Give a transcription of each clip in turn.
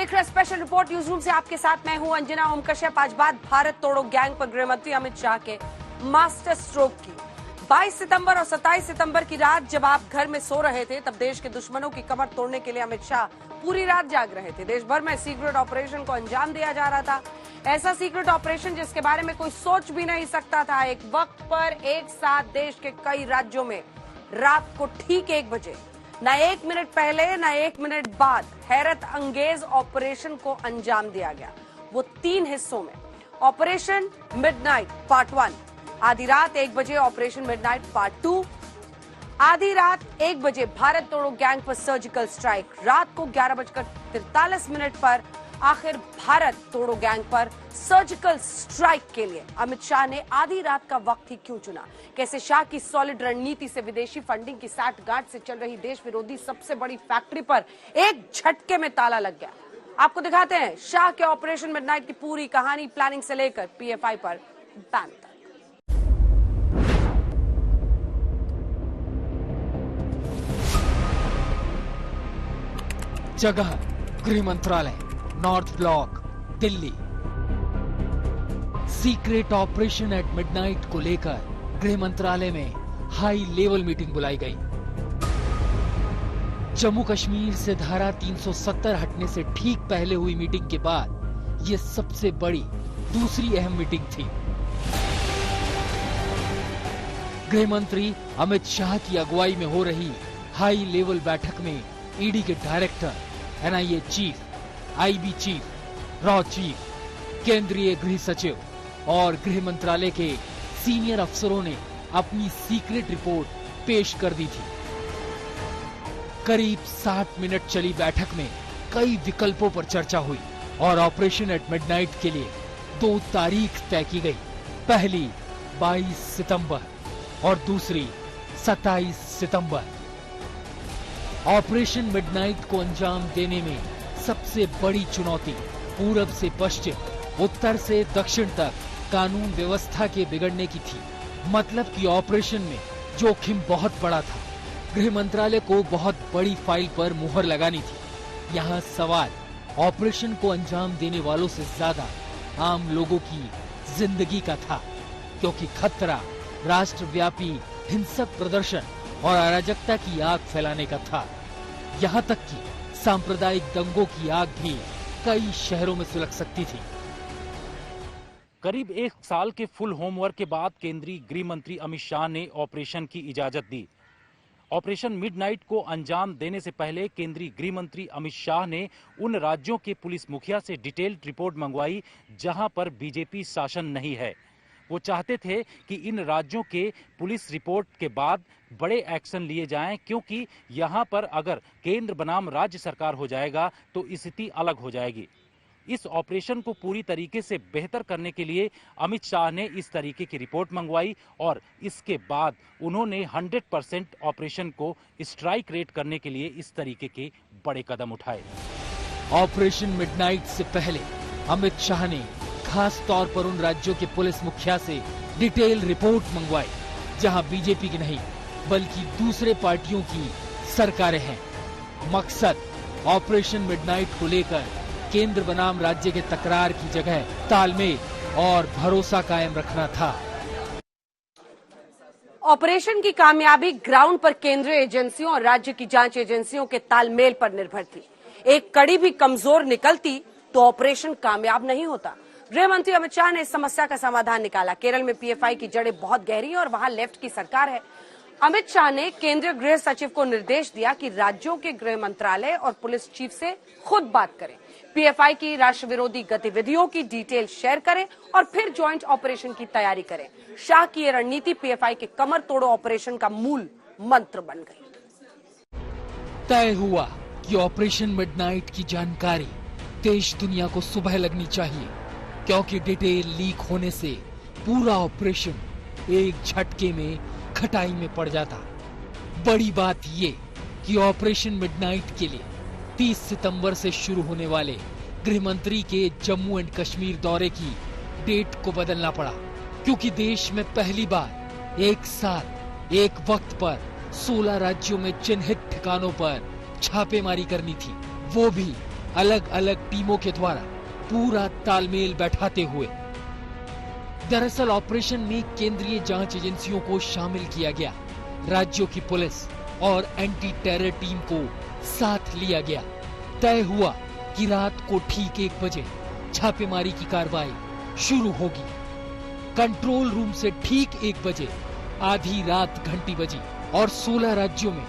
देख रहे हैं स्पेशल रिपोर्ट न्यूज रूम से। आपके साथ मैं हूं अंजना ओम कश्यप। आज बात भारत तोड़ो गैंग पर गृह मंत्री अमित शाह के मास्टर स्ट्रोक की। 22 सितंबर और 27 सितंबर की रात जब आप घर में सो रहे थे, तब देश के दुश्मनों की कमर तोड़ने के लिए अमित शाह पूरी रात जाग रहे थे। देश भर में सीक्रेट ऑपरेशन को अंजाम दिया जा रहा था। ऐसा सीक्रेट ऑपरेशन जिसके बारे में कोई सोच भी नहीं सकता था। एक वक्त पर एक साथ देश के कई राज्यों में रात को ठीक 1 बजे, न 1 मिनट पहले न 1 मिनट बाद, हैरत अंगेज ऑपरेशन को अंजाम दिया गया। वो 3 हिस्सों में। ऑपरेशन मिडनाइट पार्ट 1, आधी रात 1 बजे ऑपरेशन मिडनाइट पार्ट 2, आधी रात 1 बजे भारत तोड़ो गैंग पर सर्जिकल स्ट्राइक। रात को 11:43 पर आखिर भारत तोड़ो गैंग पर सर्जिकल स्ट्राइक के लिए अमित शाह ने आधी रात का वक्त ही क्यों चुना? कैसे शाह की सॉलिड रणनीति से विदेशी फंडिंग की साठगांठ से चल रही देश विरोधी सबसे बड़ी फैक्ट्री पर एक झटके में ताला लग गया? आपको दिखाते हैं शाह के ऑपरेशन मिडनाइट की पूरी कहानी, प्लानिंग से लेकर पीएफआई पर बैन तक। जगह गृह मंत्रालय, north block, Delhi. Secret operation at midnight को लेकर गृह मंत्रालय में हाई लेवल मीटिंग बुलाई गई। जम्मू कश्मीर से धारा 370 हटने से ठीक पहले हुई मीटिंग के बाद ये सबसे बड़ी दूसरी अहम मीटिंग थी। गृह मंत्री अमित शाह की अगुवाई में हो रही हाई लेवल बैठक में ईडी के director, NIA chief, IB chief, raw chief, केंद्रीय गृह सचिव और गृह मंत्रालय के सीनियर अफसरों ने अपनी सीक्रेट रिपोर्ट पेश कर दी थी। करीब 60 मिनट चली बैठक में कई विकल्पों पर चर्चा हुई और ऑपरेशन एट मिडनाइट के लिए 2 तारीख तय की गई। पहली 22 सितंबर और दूसरी 27 सितंबर। ऑपरेशन मिडनाइट को अंजाम देने में सबसे बड़ी चुनौती पूरब से पश्चिम, उत्तर से दक्षिण तक कानून व्यवस्था के बिगड़ने की थी। मतलब कि ऑपरेशन में जोखिम बहुत बड़ा था। गृह मंत्रालय को बहुत बड़ी फाइल पर मुहर लगानी थी। यहाँ सवाल ऑपरेशन को अंजाम देने वालों से ज्यादा आम लोगों की जिंदगी का था, क्योंकि खतरा राष्ट्रव्यापी हिंसक प्रदर्शन और अराजकता की आग फैलाने का था। यहाँ तक कि सांप्रदायिक दंगों की आग भी कई शहरों में सुलग सकती थी। करीब 1 साल के फुल होमवर्क के बाद केंद्रीय गृह मंत्री अमित शाह ने ऑपरेशन की इजाजत दी। ऑपरेशन मिडनाइट को अंजाम देने से पहले केंद्रीय गृह मंत्री अमित शाह ने उन राज्यों के पुलिस मुखिया से डिटेल्ड रिपोर्ट मंगवाई जहां पर बीजेपी शासन नहीं है। वो चाहते थे कि इन राज्यों के पुलिस रिपोर्ट के बाद बड़े एक्शन लिए जाएं, क्योंकि यहां पर अगर केंद्र बनाम राज्य सरकार हो जाएगा तो स्थिति अलग हो जाएगी। इस ऑपरेशन को पूरी तरीके से बेहतर करने के लिए अमित शाह ने इस तरीके की रिपोर्ट मंगवाई और इसके बाद उन्होंने 100% ऑपरेशन को स्ट्राइक रेट करने के लिए इस तरीके के बड़े कदम उठाए। ऑपरेशन मिडनाइट से पहले अमित शाह ने खास तौर पर उन राज्यों के पुलिस मुखिया से डिटेल रिपोर्ट मंगवाई जहां बीजेपी की नहीं बल्कि दूसरे पार्टियों की सरकारें हैं। मकसद ऑपरेशन मिडनाइट को लेकर केंद्र बनाम राज्य के तकरार की जगह तालमेल और भरोसा कायम रखना था। ऑपरेशन की कामयाबी ग्राउंड पर केंद्रीय एजेंसियों और राज्य की जांच एजेंसियों के तालमेल पर निर्भर थी। एक कड़ी भी कमजोर निकलती तो ऑपरेशन कामयाब नहीं होता। गृह मंत्री अमित शाह ने इस समस्या का समाधान निकाला। केरल में पीएफआई की जड़ें बहुत गहरी हैं और वहां लेफ्ट की सरकार है। अमित शाह ने केंद्रीय गृह सचिव को निर्देश दिया कि राज्यों के गृह मंत्रालय और पुलिस चीफ से खुद बात करें, पीएफआई की राष्ट्र विरोधी गतिविधियों की डिटेल शेयर करें और फिर ज्वाइंट ऑपरेशन की तैयारी करें। शाह की यह रणनीति पीएफआई के कमर तोड़ो ऑपरेशन का मूल मंत्र बन गई। तय हुआ कि ऑपरेशन मिडनाइट की जानकारी देश दुनिया को सुबह लगनी चाहिए, क्योंकि डिटेल लीक होने से पूरा ऑपरेशन एक झटके में खटाई में पड़ जाता। बड़ी बात ये कि ऑपरेशन मिडनाइट के लिए 30 सितंबर से शुरू होने वाले गृह मंत्री के जम्मू एंड कश्मीर दौरे की डेट को बदलना पड़ा, क्योंकि देश में पहली बार एक साथ एक वक्त पर 16 राज्यों में चिन्हित ठिकानों पर छापेमारी करनी थी, वो भी अलग अलग टीमों के द्वारा पूरा तालमेल बैठाते हुए। दरअसल ऑपरेशन में केंद्रीय जांच एजेंसियों को शामिल किया गया, राज्यों की पुलिस और एंटी टेरर टीम को साथ लिया गया। तय हुआ कि रात को ठीक 1 बजे छापेमारी की कार्रवाई शुरू होगी। कंट्रोल रूम से ठीक 1 बजे आधी रात घंटी बजी और 16 राज्यों में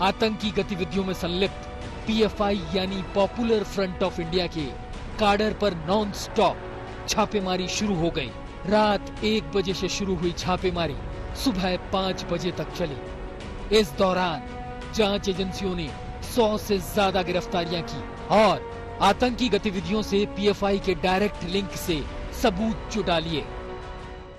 आतंकी गतिविधियों में संलिप्त पीएफआई यानी पॉपुलर फ्रंट ऑफ इंडिया के काडर पर नॉन स्टॉप छापेमारी शुरू हो गई। रात 1 बजे से शुरू हुई छापेमारी सुबह 5 बजे तक चली। इस दौरान जांच एजेंसियों ने 100 से ज्यादा गिरफ्तारियां की और आतंकी गतिविधियों से पीएफआई के डायरेक्ट लिंक से सबूत जुटा लिए।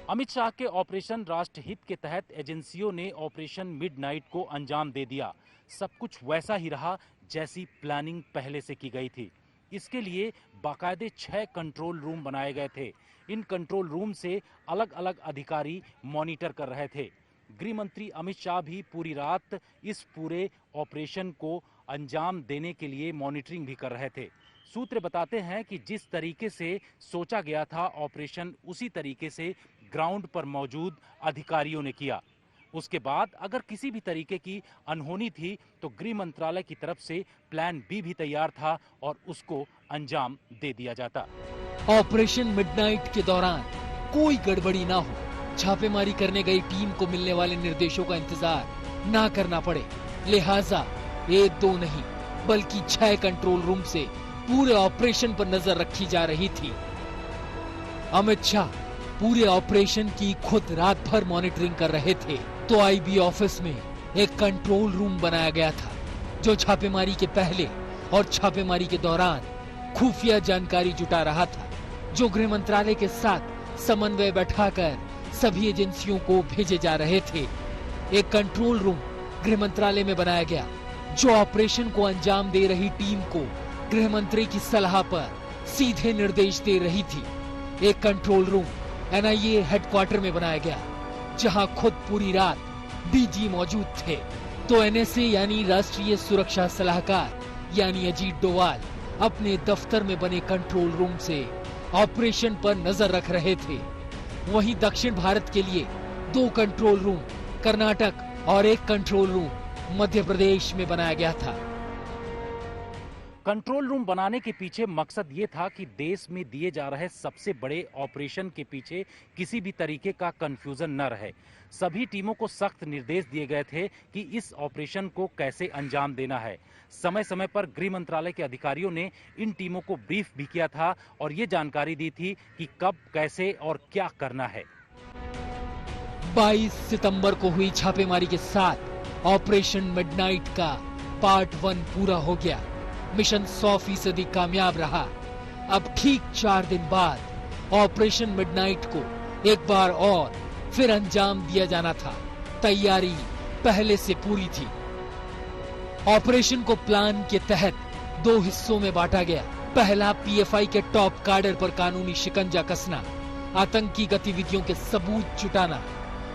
अमित शाह के ऑपरेशन राष्ट्रहित के तहत एजेंसियों ने ऑपरेशन मिडनाइट को अंजाम दे दिया। सब कुछ वैसा ही रहा जैसी प्लानिंग पहले से की गई थी। इसके लिए बाकायदे 6 कंट्रोल रूम बनाए गए थे। इन कंट्रोल रूम से अलग अलग अधिकारी मॉनिटर कर रहे थे। गृह मंत्री अमित शाह भी पूरी रात इस पूरे ऑपरेशन को अंजाम देने के लिए मॉनिटरिंग भी कर रहे थे। सूत्र बताते हैं कि जिस तरीके से सोचा गया था ऑपरेशन, उसी तरीके से ग्राउंड पर मौजूद अधिकारियों ने किया। उसके बाद अगर किसी भी तरीके की अनहोनी थी तो गृह मंत्रालय की तरफ से प्लान बी भी तैयार था और उसको अंजाम दे दिया जाता। ऑपरेशन मिडनाइट के दौरान कोई गड़बड़ी ना हो, छापेमारी करने गई टीम को मिलने वाले निर्देशों का इंतजार ना करना पड़े, लिहाजा 1-2 नहीं बल्कि 6 कंट्रोल रूम से पूरे ऑपरेशन पर नजर रखी जा रही थी। अमित शाह पूरे ऑपरेशन की खुद रात भर मॉनिटरिंग कर रहे थे तो आईबी ऑफिस में एक कंट्रोल रूम बनाया गया था जो छापेमारी के पहले और छापेमारी के दौरान खुफिया जानकारी जुटा रहा था, जो गृह मंत्रालय के साथ समन्वय बैठाकर सभी एजेंसियों को भेजे जा रहे थे। एक कंट्रोल रूम गृह मंत्रालय में बनाया गया जो ऑपरेशन को अंजाम दे रही टीम को गृह मंत्री की सलाह पर सीधे निर्देश दे रही थी। एक कंट्रोल रूम एनआईए हेडक्वार्टर में बनाया गया जहां खुद पूरी रात डीजी मौजूद थे तो एनएसए यानी राष्ट्रीय सुरक्षा सलाहकार यानी अजीत डोवाल अपने दफ्तर में बने कंट्रोल रूम से ऑपरेशन पर नजर रख रहे थे। वहीं दक्षिण भारत के लिए 2 कंट्रोल रूम कर्नाटक और एक कंट्रोल रूम मध्य प्रदेश में बनाया गया था। कंट्रोल रूम बनाने के पीछे मकसद ये था कि देश में दिए जा रहे सबसे बड़े ऑपरेशन के पीछे किसी भी तरीके का कंफ्यूजन न रहे। सभी टीमों को सख्त निर्देश दिए गए थे कि इस ऑपरेशन को कैसे अंजाम देना है। समय समय पर गृह मंत्रालय के अधिकारियों ने इन टीमों को ब्रीफ भी किया था और ये जानकारी दी थी कि कब, कैसे और क्या करना है। 22 सितंबर को हुई छापेमारी के साथ ऑपरेशन मिडनाइट का पार्ट 1 पूरा हो गया। मिशन 100% कामयाब रहा। अब ठीक 4 दिन बाद ऑपरेशन मिडनाइट को एक बार और फिर अंजाम दिया जाना था। तैयारी पहले से पूरी थी। ऑपरेशन को प्लान के तहत 2 हिस्सों में बांटा गया। पहला पीएफआई के टॉप काडर पर कानूनी शिकंजा कसना, आतंकी गतिविधियों के सबूत जुटाना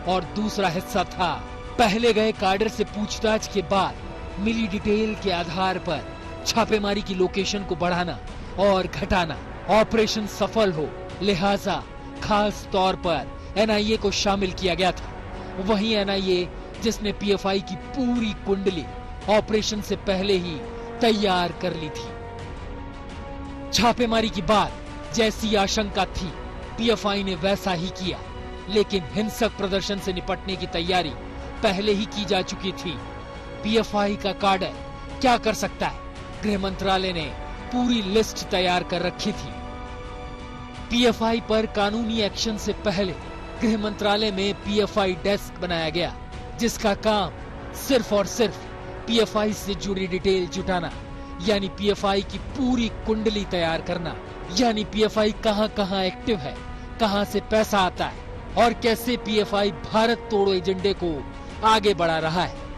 और दूसरा हिस्सा था पहले गए काडर से पूछताछ के बाद मिली डिटेल के आधार पर छापेमारी की लोकेशन को बढ़ाना और घटाना। ऑपरेशन सफल हो लिहाजा खास तौर पर एनआईए को शामिल किया गया था। वहीं एनआईए जिसने पीएफआई की पूरी कुंडली ऑपरेशन से पहले ही तैयार कर ली थी। छापेमारी की बाद जैसी आशंका थी पीएफआई ने वैसा ही किया, लेकिन हिंसक प्रदर्शन से निपटने की तैयारी पहले ही की जा चुकी थी। पीएफआई का काडर क्या कर सकता है, गृह मंत्रालय ने पूरी लिस्ट तैयार कर रखी थी। पीएफआई पर कानूनी एक्शन से पहले गृह मंत्रालय में पीएफआई डेस्क बनाया गया जिसका काम सिर्फ और सिर्फ पीएफआई से जुड़ी डिटेल जुटाना यानी पीएफआई की पूरी कुंडली तैयार करना, यानी पीएफआई कहां-कहां एक्टिव है, कहां से पैसा आता है और कैसे पीएफआई भारत तोड़ो एजेंडे को आगे बढ़ा रहा है।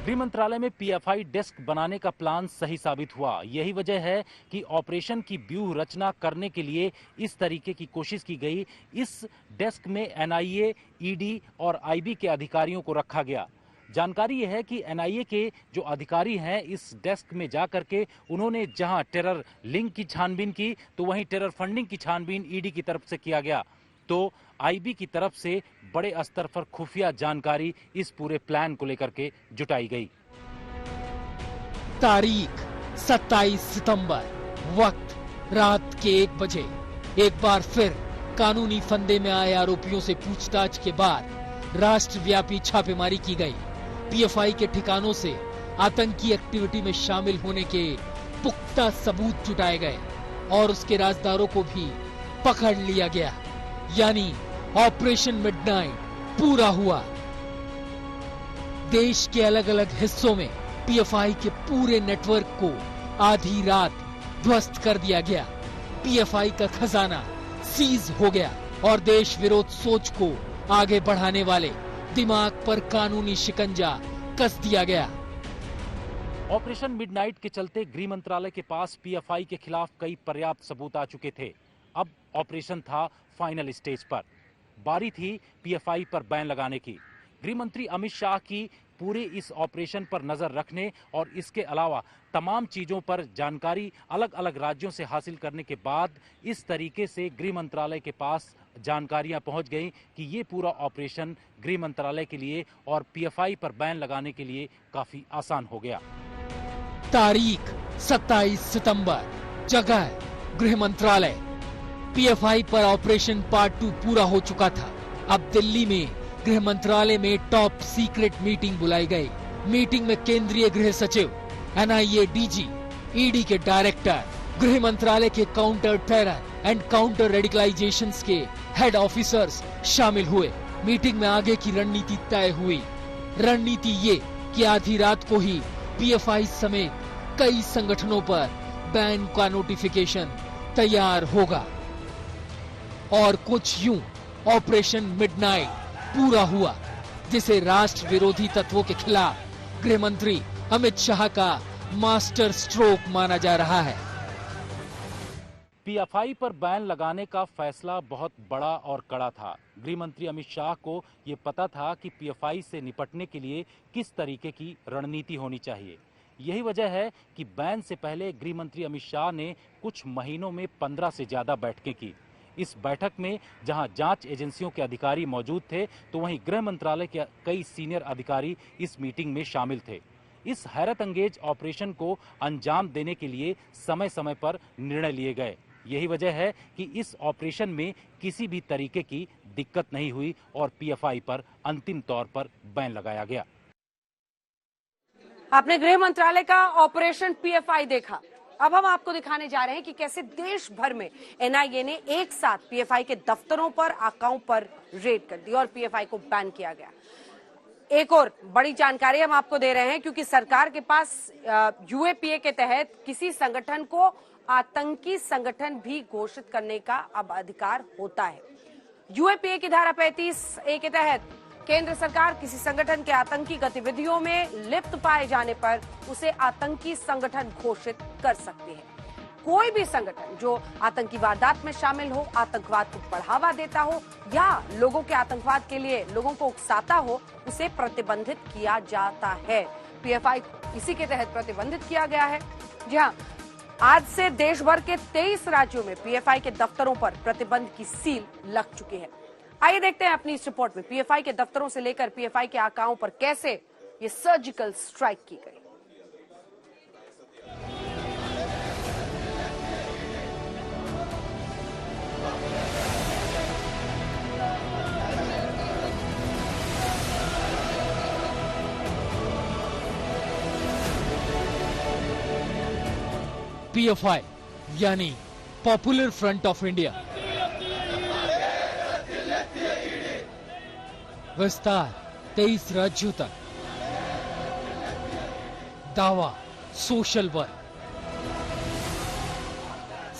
गृह मंत्रालय में पीएफआई डेस्क बनाने का प्लान सही साबित हुआ। यही वजह है कि ऑपरेशन की व्यूह रचना करने के लिए इस तरीके की कोशिश की गई। इस डेस्क में एनआईए, ईडी और आईबी के अधिकारियों को रखा गया। जानकारी यह है कि एनआईए के जो अधिकारी हैं इस डेस्क में जाकर के उन्होंने जहां टेरर लिंक की छानबीन की तो वहीं टेरर फंडिंग की छानबीन ईडी की तरफ से किया गया। तो आईबी की तरफ से बड़े स्तर पर खुफिया जानकारी इस पूरे प्लान को लेकर के जुटाई गई। तारीख 27 सितंबर, वक्त रात के 1 बजे। एक बार फिर कानूनी फंदे में आए आरोपियों से पूछताछ के बाद राष्ट्रव्यापी छापेमारी की गई। पीएफआई के ठिकानों से आतंकी एक्टिविटी में शामिल होने के पुख्ता सबूत जुटाए गए और उसके राजदारों को भी पकड़ लिया गया। यानी ऑपरेशन मिडनाइट पूरा हुआ। देश के अलग अलग हिस्सों में पीएफआई के पूरे नेटवर्क को आधी रात ध्वस्त कर दिया गया। पीएफआई का खजाना सीज हो गया और देश विरोध सोच को आगे बढ़ाने वाले दिमाग पर कानूनी शिकंजा कस दिया गया। ऑपरेशन मिडनाइट के चलते गृह मंत्रालय के पास पीएफआई के खिलाफ कई पर्याप्त सबूत आ चुके थे। अब ऑपरेशन था फाइनल स्टेज पर। बारी थी पीएफआई पर बैन लगाने की। गृह मंत्री अमित शाह की पूरे इस ऑपरेशन पर नजर रखने और इसके अलावा तमाम चीजों पर जानकारी अलग अलग राज्यों से हासिल करने के बाद इस तरीके से गृह मंत्रालय के पास जानकारियां पहुंच गई कि ये पूरा ऑपरेशन गृह मंत्रालय के लिए और पीएफआई पर बैन लगाने के लिए काफी आसान हो गया। तारीख 27 सितंबर, जगह गृह मंत्रालय। पीएफआई पर ऑपरेशन पार्ट 2 पूरा हो चुका था। अब दिल्ली में गृह मंत्रालय में टॉप सीक्रेट मीटिंग बुलाई गई। मीटिंग में केंद्रीय गृह सचिव, एनआईए डीजी, ईडी के डायरेक्टर, गृह मंत्रालय के counter terror and counter radicalisation के हेड ऑफिसर्स शामिल हुए। मीटिंग में आगे की रणनीति तय हुई। रणनीति ये कि आधी रात को ही पीएफआई समेत कई संगठनों पर बैन का नोटिफिकेशन तैयार होगा और कुछ यूं ऑपरेशन मिडनाइट पूरा हुआ, जिसे राष्ट्र विरोधी तत्वों के खिलाफ गृह मंत्री अमित शाह का मास्टर स्ट्रोक माना जा रहा है। पीएफआई पर बैन लगाने का फैसला बहुत बड़ा और कड़ा था। गृह मंत्री अमित शाह को ये पता था कि पीएफआई से निपटने के लिए किस तरीके की रणनीति होनी चाहिए। यही वजह है कि बैन से पहले गृह मंत्री अमित शाह ने कुछ महीनों में 15 से ज्यादा बैठकें की। इस बैठक में जहां जांच एजेंसियों के अधिकारी मौजूद थे तो वहीं गृह मंत्रालय के कई सीनियर अधिकारी इस मीटिंग में शामिल थे। इस हैरत अंगेज ऑपरेशन को अंजाम देने के लिए समय समय पर निर्णय लिए गए। यही वजह है कि इस ऑपरेशन में किसी भी तरीके की दिक्कत नहीं हुई और पीएफआई पर अंतिम तौर पर बैन लगाया गया। आपने गृह मंत्रालय का ऑपरेशन पीएफआई देखा। अब हम आपको दिखाने जा रहे हैं कि कैसे देश भर में एनआईए ने एक साथ पीएफआई के दफ्तरों पर, आकाओं पर रेड कर दी और पीएफआई को बैन किया गया। एक और बड़ी जानकारी हम आपको दे रहे हैं क्योंकि सरकार के पास यूएपीए के तहत किसी संगठन को आतंकी संगठन भी घोषित करने का अब अधिकार होता है। यूएपीए की धारा 35A के तहत केंद्र सरकार किसी संगठन के आतंकी गतिविधियों में लिप्त पाए जाने पर उसे आतंकी संगठन घोषित कर सकती है। कोई भी संगठन जो आतंकी वारदात में शामिल हो, आतंकवाद को बढ़ावा देता हो या लोगों के आतंकवाद के लिए लोगों को उकसाता हो, उसे प्रतिबंधित किया जाता है। पीएफआई इसी के तहत प्रतिबंधित किया गया है। जी हाँ, आज से देश भर के 23 राज्यों में पीएफआई के दफ्तरों पर प्रतिबंध की सील लग चुकी है। आइए देखते हैं अपनी इस रिपोर्ट में पीएफआई के दफ्तरों से लेकर पीएफआई के आकाओं पर कैसे ये सर्जिकल स्ट्राइक की गई। पीएफआई यानी पॉपुलर फ्रंट ऑफ इंडिया, विस्तार 23 राज्यों तक, दावा सोशल वर्क,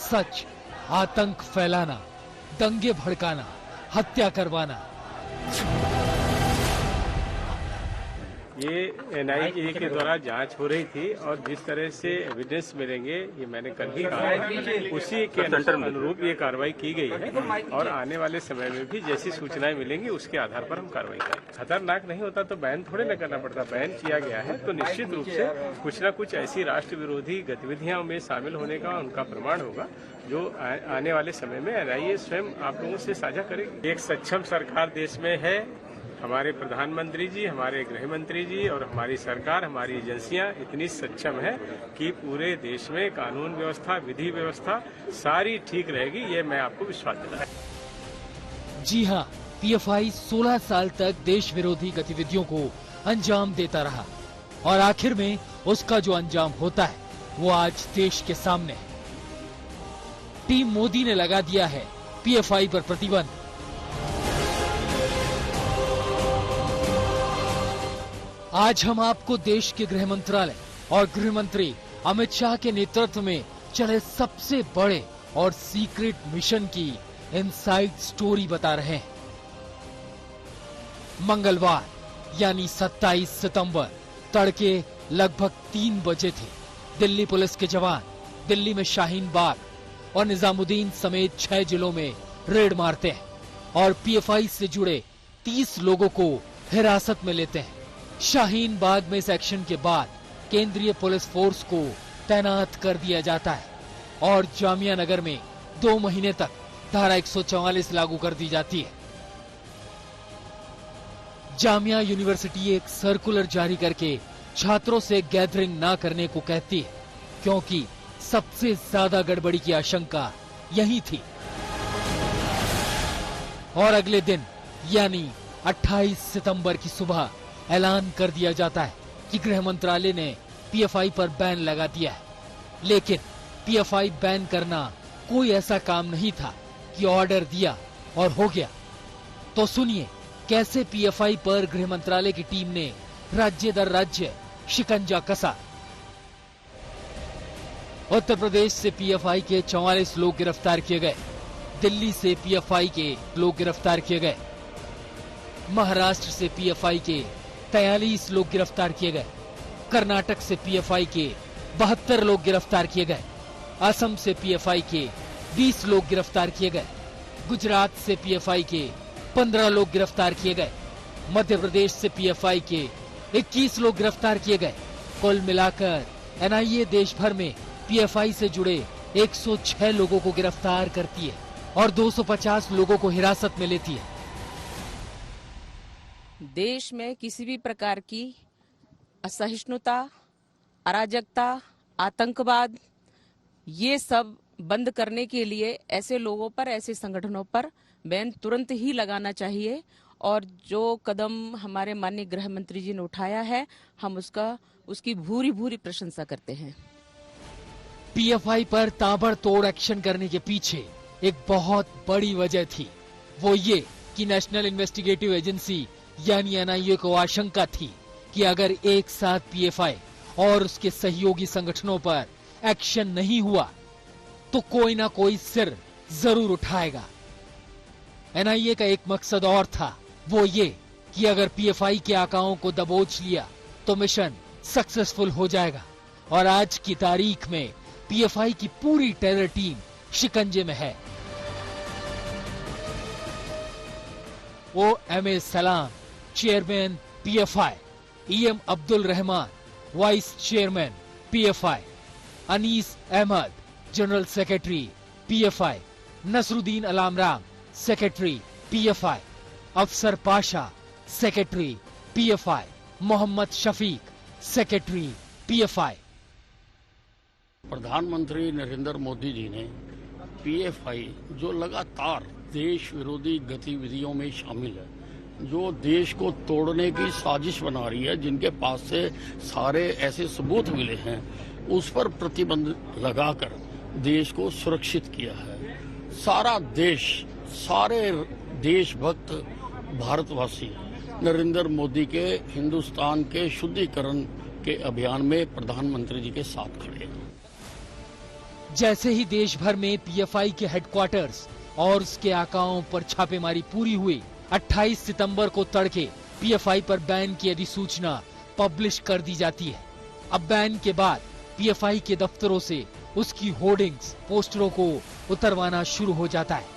सच आतंक फैलाना, दंगे भड़काना, हत्या करवाना। ये एनआईए के द्वारा जांच हो रही थी और जिस तरह से एविडेंस मिलेंगे ये मैंने कल ही कहा, उसी के अनुरूप ये कार्रवाई की गई है और आने वाले समय में भी जैसी सूचनाएं मिलेंगी उसके आधार पर हम कार्रवाई करेंगे। खतरनाक नहीं होता तो बैन थोड़े न करना पड़ता, बैन किया गया है तो निश्चित रूप से कुछ न कुछ ऐसी राष्ट्र विरोधी गतिविधियों में शामिल होने का उनका प्रमाण होगा जो आने वाले समय में एनआईए स्वयं आप लोगों से साझा करेगी। एक सक्षम सरकार देश में है, हमारे प्रधानमंत्री जी, हमारे गृह मंत्री जी और हमारी सरकार, हमारी एजेंसियां इतनी सक्षम है कि पूरे देश में कानून व्यवस्था, विधि व्यवस्था सारी ठीक रहेगी, ये मैं आपको विश्वास दिलाता हूं। जी हां, पीएफआई 16 साल तक देश विरोधी गतिविधियों को अंजाम देता रहा और आखिर में उसका जो अंजाम होता है वो आज देश के सामने है। टीम मोदी ने लगा दिया है पीएफआई पर प्रतिबंध। आज हम आपको देश के गृह मंत्रालय और गृह मंत्री अमित शाह के नेतृत्व में चले सबसे बड़े और सीक्रेट मिशन की इनसाइड स्टोरी बता रहे हैं। मंगलवार यानी 27 सितंबर तड़के लगभग 3 बजे थे। दिल्ली पुलिस के जवान दिल्ली में शाहीन बाग और निजामुद्दीन समेत 6 जिलों में रेड मारते हैं और पीएफआई से जुड़े 30 लोगों को हिरासत में लेते हैं। शाहीन बाग में इस एक्शन के बाद केंद्रीय पुलिस फोर्स को तैनात कर दिया जाता है और जामिया नगर में 2 महीने तक धारा 144 लागू कर दी जाती है। जामिया यूनिवर्सिटी एक सर्कुलर जारी करके छात्रों से गैदरिंग ना करने को कहती है क्योंकि सबसे ज्यादा गड़बड़ी की आशंका यही थी। और अगले दिन यानी 28 सितंबर की सुबह ऐलान कर दिया जाता है कि गृह मंत्रालय ने पीएफआई पर बैन लगा दिया है। लेकिन पीएफआई बैन करना कोई ऐसा काम नहीं था कि ऑर्डर दिया और हो गया। तो सुनिए कैसे पीएफआई पर गृह मंत्रालय की टीम ने राज्य दर राज्य शिकंजा कसा। उत्तर प्रदेश से पीएफआई के 44 लोग गिरफ्तार किए गए। दिल्ली से पीएफआई के लोग गिरफ्तार किए गए। महाराष्ट्र से पीएफआई के 43 लोग गिरफ्तार किए गए। कर्नाटक से पीएफआई के 72 लोग गिरफ्तार किए गए। असम से पीएफआई के 20 लोग गिरफ्तार किए गए। गुजरात से पीएफआई के 15 लोग गिरफ्तार किए गए। मध्य प्रदेश से पीएफआई के 21 लोग गिरफ्तार किए गए। कुल मिलाकर एनआईए देश भर में पीएफआई से जुड़े 106 लोगों को गिरफ्तार करती है और 250 लोगों को हिरासत में लेती है। देश में किसी भी प्रकार की असहिष्णुता, अराजकता, आतंकवाद, ये सब बंद करने के लिए ऐसे लोगों पर, ऐसे संगठनों पर बैन तुरंत ही लगाना चाहिए और जो कदम हमारे माननीय गृह मंत्री जी ने उठाया है हम उसकी भूरी भूरी प्रशंसा करते हैं। पीएफआई पर ताबड़तोड़ एक्शन करने के पीछे एक बहुत बड़ी वजह थी, वो ये कि नेशनल इन्वेस्टिगेटिव एजेंसी यानी एनआईए को आशंका थी कि अगर एक साथ पीएफआई और उसके सहयोगी संगठनों पर एक्शन नहीं हुआ तो कोई ना कोई सिर जरूर उठाएगा। एनआईए का एक मकसद और था, वो ये कि अगर पीएफआई के आकाओं को दबोच लिया तो मिशन सक्सेसफुल हो जाएगा। और आज की तारीख में पीएफआई की पूरी टेरर टीम शिकंजे में है। OMA Salam chairman PFI, EM Abdul Rahman vice chairman PFI, Anees Ahmad general secretary PFI, Nasruddin Alamram secretary PFI, Afsar Pasha secretary PFI, Mohammad Shafiq secretary PFI. प्रधानमंत्री नरेंद्र मोदी जी ने पीएफआई जो लगातार देश विरोधी गतिविधियों में शामिल है, जो देश को तोड़ने की साजिश बना रही है, जिनके पास से सारे ऐसे सबूत मिले हैं, उस पर प्रतिबंध लगाकर देश को सुरक्षित किया है। सारा देश, सारे देशभक्त भारतवासी नरेंद्र मोदी के हिंदुस्तान के शुद्धिकरण के अभियान में प्रधानमंत्री जी के साथ खड़े हैं। जैसे ही देश भर में पीएफआई के हेडक्वार्टर्स और उसके आकाओं पर छापेमारी पूरी हुई, 28 सितंबर को तड़के पीएफआई पर बैन की अधिसूचना पब्लिश कर दी जाती है। अब बैन के बाद पीएफआई के दफ्तरों से उसकी होर्डिंग्स, पोस्टरों को उतरवाना शुरू हो जाता है।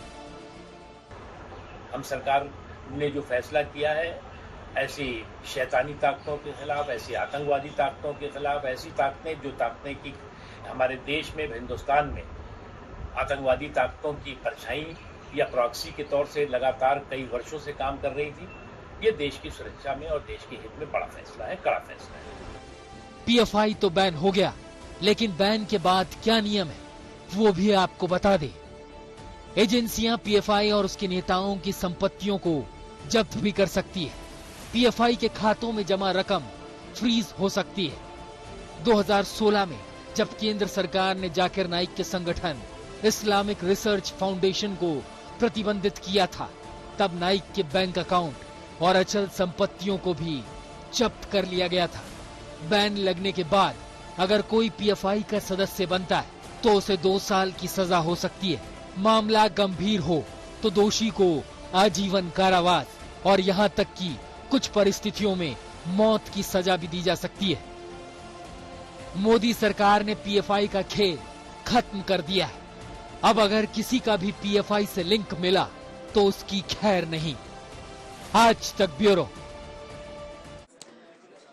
हम सरकार ने जो फैसला किया है, ऐसी शैतानी ताकतों के खिलाफ, ऐसी आतंकवादी ताकतों के खिलाफ, ऐसी ताकतें जो ताकतें की हमारे देश में, हिंदुस्तान में आतंकवादी ताकतों की परछाई या प्रॉक्सी के तौर से लगातार कई वर्षों से काम कर रही थी, ये देश की सुरक्षा में और देश के हित में बड़ा फैसला है, कड़ा फैसला है। पीएफआई तो बैन हो गया, लेकिन बैन के बाद क्या नियम है वो भी आपको बता दे। एजेंसियां पीएफआई और उसके नेताओं की संपत्तियों को जब्त भी कर सकती है। पीएफआई के खातों में जमा रकम फ्रीज हो सकती है। 2016 में जब केंद्र सरकार ने जाकिर नाइक के संगठन इस्लामिक रिसर्च फाउंडेशन को प्रतिबंधित किया था, तब नाइक के बैंक अकाउंट और अचल संपत्तियों को भी जब्त कर लिया गया था। बैन लगने के बाद अगर कोई पीएफआई का सदस्य बनता है तो उसे 2 साल की सजा हो सकती है। मामला गंभीर हो तो दोषी को आजीवन कारावास और यहाँ तक कि कुछ परिस्थितियों में मौत की सजा भी दी जा सकती है। मोदी सरकार ने पीएफआई का खेल खत्म कर दिया है। अब अगर किसी का भी पीएफआई से लिंक मिला तो उसकी खैर नहीं। आज तक ब्यूरो।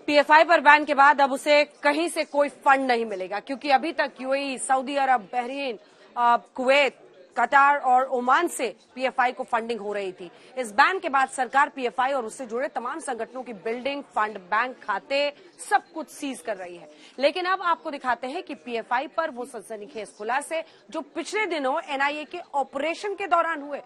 पीएफआई पर बैन के बाद अब उसे कहीं से कोई फंड नहीं मिलेगा, क्योंकि अभी तक यूएई, सऊदी अरब, बहरीन, कुवैत, कतार और ओमान से पीएफआई को फंडिंग हो रही थी। इस बैन के बाद सरकार पीएफआई और उससे जुड़े तमाम संगठनों की बिल्डिंग, फंड, बैंक खाते सब कुछ सीज कर रही है। लेकिन अब आपको दिखाते हैं कि पीएफआई पर वो सनसनीखेज खुलासे जो पिछले दिनों एनआईए के ऑपरेशन के दौरान हुए।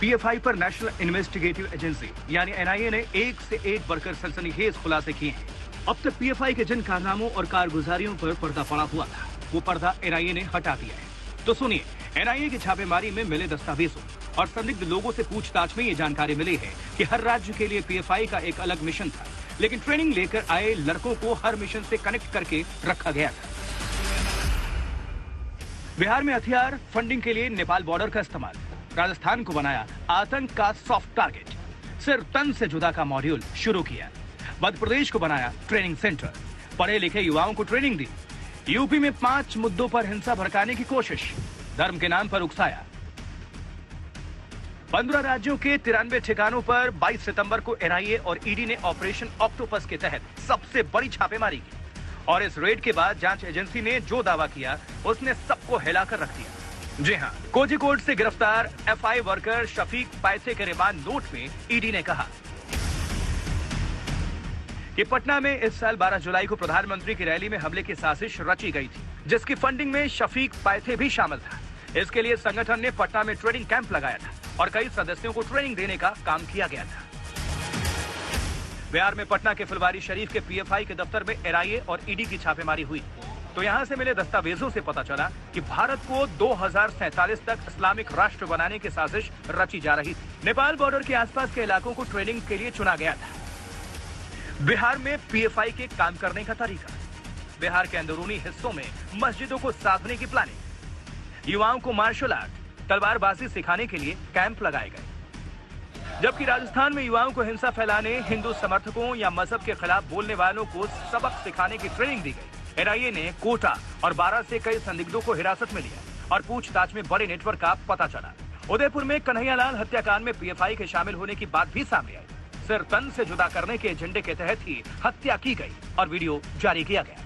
पीएफआई पर नेशनल इन्वेस्टिगेटिव एजेंसी यानी एनआईए ने एक से एक बढ़कर सनसनीखेज खुलासे किए हैं। अब तक पीएफआई के जिन कारनामों और कारगुजारियों पर पर्दा पड़ा हुआ था, वो पर्दा एनआईए ने हटा दिया है। तो सुनिए, एनआईए की छापेमारी में मिले दस्तावेजों और संदिग्ध लोगों से पूछताछ में ये जानकारी मिली है कि हर राज्य के लिए पीएफआई का एक अलग मिशन था, लेकिन ट्रेनिंग लेकर आए लड़कों को हर मिशन से कनेक्ट करके रखा गया था। बिहार में हथियार फंडिंग के लिए नेपाल बॉर्डर का इस्तेमाल, राजस्थान को बनाया आतंक का सॉफ्ट टारगेट, सिर तन से जुदा का मॉड्यूल शुरू किया, मध्य प्रदेश को बनाया ट्रेनिंग सेंटर, पढ़े लिखे युवाओं को ट्रेनिंग दी, यूपी में 5 मुद्दों पर हिंसा भड़काने की कोशिश, धर्म के नाम पर उकसाया। 15 राज्यों के 93 ठिकानों पर 22 सितंबर को एनआईए और ईडी ने ऑपरेशन ऑक्टोपस के तहत सबसे बड़ी छापेमारी की और इस रेड के बाद जांच एजेंसी ने जो दावा किया उसने सबको हिलाकर रख दिया। जी हां, कोझिकोड से गिरफ्तार एफआई वर्कर शफीक पैसे के रिमांड नोट में ईडी ने कहा कि पटना में इस साल 12 जुलाई को प्रधानमंत्री की रैली में हमले की साजिश रची गई थी, जिसकी फंडिंग में शफीक पैसे भी शामिल था। इसके लिए संगठन ने पटना में ट्रेनिंग कैंप लगाया था और कई सदस्यों को ट्रेनिंग देने का काम किया गया था। बिहार में पटना के फुलवारी शरीफ के पीएफआई के दफ्तर में एनआईए और ईडी की छापेमारी हुई, तो यहां से मिले दस्तावेजों से पता चला कि भारत को 2047 तक इस्लामिक राष्ट्र बनाने की साजिश रची जा रही थी। नेपाल बॉर्डर के आसपास के इलाकों को ट्रेनिंग के लिए चुना गया था। बिहार में पीएफआई के काम करने का तरीका, बिहार के अंदरूनी हिस्सों में मस्जिदों को साधने की प्लानिंग, युवाओं को मार्शल आर्ट, तलवारबाजी सिखाने के लिए कैंप लगाए गए, जबकि राजस्थान में युवाओं को हिंसा फैलाने, हिंदू समर्थकों या मजहब के खिलाफ बोलने वालों को सबक सिखाने की ट्रेनिंग दी गई। एनआईए ने कोटा और 12 से कई संदिग्धों को हिरासत में लिया और पूछताछ में बड़े नेटवर्क का पता चला। उदयपुर में कन्हैयालाल हत्याकांड में पीएफआई के शामिल होने की बात भी सामने आई। सिर तन से जुदा करने के एजेंडे के तहत ही हत्या की गई और वीडियो जारी किया गया।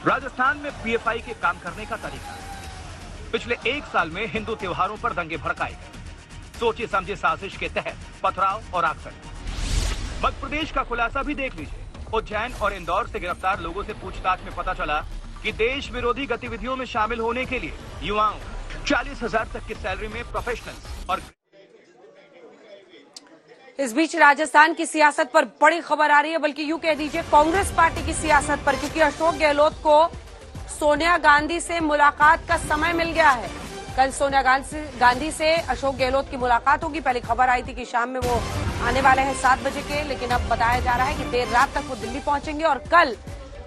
राजस्थान में पीएफआई के काम करने का तरीका, पिछले 1 साल में हिंदू त्योहारों पर दंगे भड़काए गए, सोचे समझे साजिश के तहत पथराव और आगजनी। मध्य प्रदेश का खुलासा भी देख लीजिए। उज्जैन और इंदौर से गिरफ्तार लोगों से पूछताछ में पता चला कि देश विरोधी गतिविधियों में शामिल होने के लिए युवाओं 40,000 तक की सैलरी में प्रोफेशनल्स और। इस बीच राजस्थान की सियासत पर बड़ी खबर आ रही है, बल्कि यूं कह दीजिए कांग्रेस पार्टी की सियासत पर, क्योंकि अशोक गहलोत को सोनिया गांधी से मुलाकात का समय मिल गया है। कल सोनिया गांधी से अशोक गहलोत की मुलाकात होगी। पहले खबर आई थी कि शाम में वो आने वाले हैं 7 बजे के, लेकिन अब बताया जा रहा है कि देर रात तक वो दिल्ली पहुंचेंगे और कल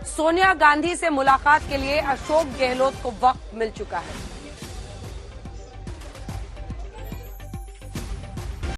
सोनिया गांधी से मुलाकात के लिए अशोक गहलोत को वक्त मिल चुका है।